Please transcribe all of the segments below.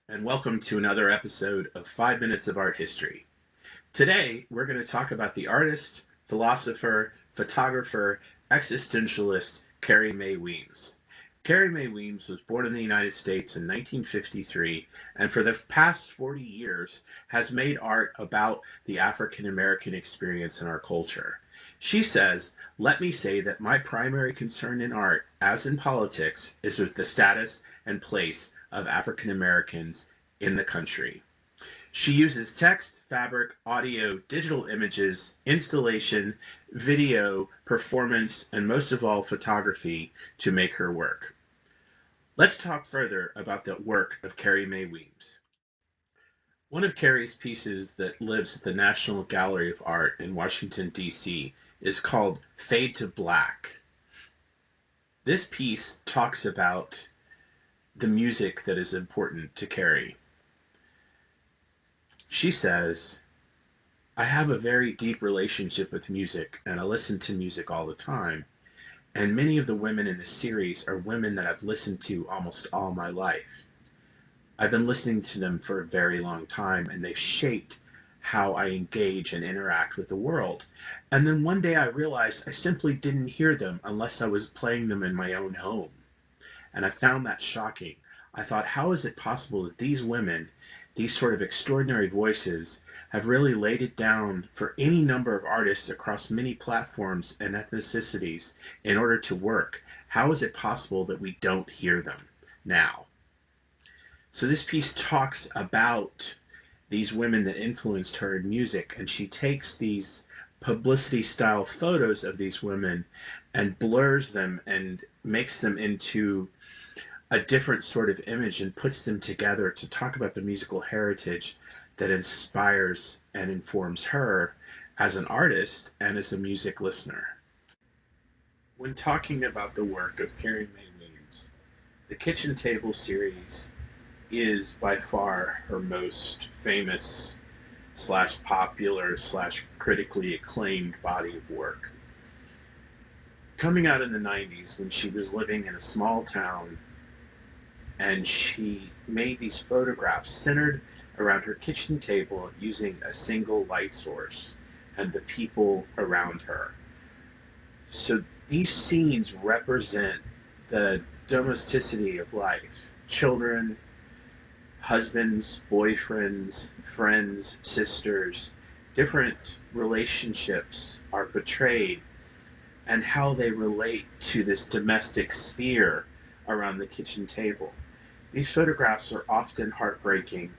And welcome to another episode of 5 Minutes of Art History. Today, we're going to talk about the artist, philosopher, photographer, existentialist Carrie Mae Weems. Carrie Mae Weems was born in the United States in 1953 and for the past 40 years has made art about the African American experience in our culture. She says, "Let me say that my primary concern in art, as in politics, is with the status and place of African Americans in the country." She uses text, fabric, audio, digital images, installation, video, performance, and most of all, photography to make her work. Let's talk further about the work of Carrie Mae Weems. One of Carrie's pieces that lives at the National Gallery of Art in Washington, D.C. is called Fade to Black. This piece talks about the music that is important to Carrie. She says, "I have a very deep relationship with music and I listen to music all the time. And many of the women in this series are women that I've listened to almost all my life. I've been listening to them for a very long time and they've shaped how I engage and interact with the world. And then one day I realized I simply didn't hear them unless I was playing them in my own home. And I found that shocking. I thought, how is it possible that these women, these sort of extraordinary voices, have really laid it down for any number of artists across many platforms and ethnicities in order to work? How is it possible that we don't hear them now?" So this piece talks about these women that influenced her in music, and she takes these publicity style photos of these women and blurs them and makes them into a different sort of image and puts them together to talk about the musical heritage that inspires and informs her as an artist and as a music listener. When talking about the work of Carrie Mae Weems, the Kitchen Table series is by far her most famous slash popular slash critically acclaimed body of work. Coming out in the 90s when she was living in a small town, and she made these photographs centered around her kitchen table using a single light source and the people around her. So these scenes represent the domesticity of life. Children, husbands, boyfriends, friends, sisters, different relationships are portrayed and how they relate to this domestic sphere around the kitchen table. These photographs are often heartbreaking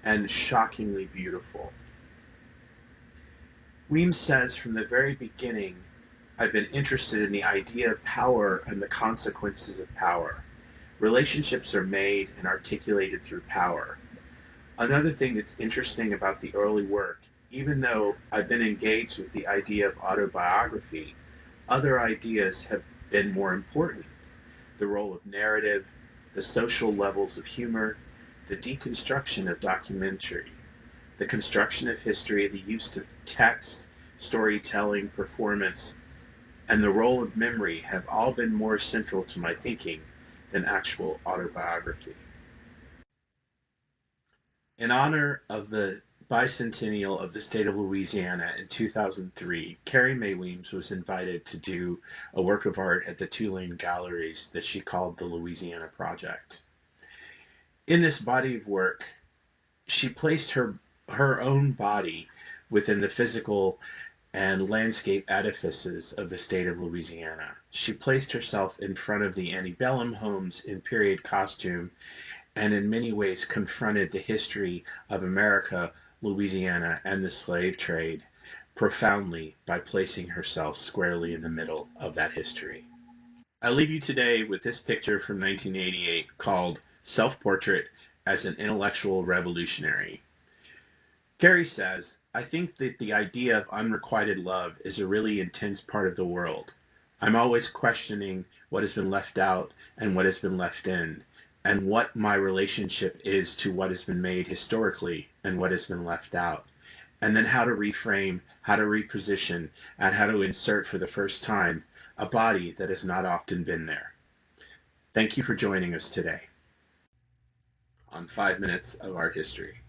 and shockingly beautiful. Weems says, "From the very beginning, I've been interested in the idea of power and the consequences of power. Relationships are made and articulated through power. Another thing that's interesting about the early work, even though I've been engaged with the idea of autobiography, other ideas have been more important. The role of narrative, the social levels of humor, the deconstruction of documentary, the construction of history, the use of text, storytelling, performance, and the role of memory have all been more central to my thinking than actual autobiography." In honor of the bicentennial of the state of Louisiana in 2003, Carrie Mae Weems was invited to do a work of art at the Tulane Galleries that she called the Louisiana Project. In this body of work, she placed her own body within the physical and landscape edifices of the state of Louisiana. She placed herself in front of the antebellum homes in period costume and in many ways confronted the history of America, Louisiana, and the slave trade profoundly by placing herself squarely in the middle of that history. I leave you today with this picture from 1988 called "Self-Portrait as an Intellectual Revolutionary." Carrie says, "I think that the idea of unrequited love is a really intense part of the world. I'm always questioning what has been left out and what has been left in, and what my relationship is to what has been made historically and what has been left out, and then how to reframe, how to reposition, and how to insert for the first time a body that has not often been there." Thank you for joining us today. on 5 minutes of art history.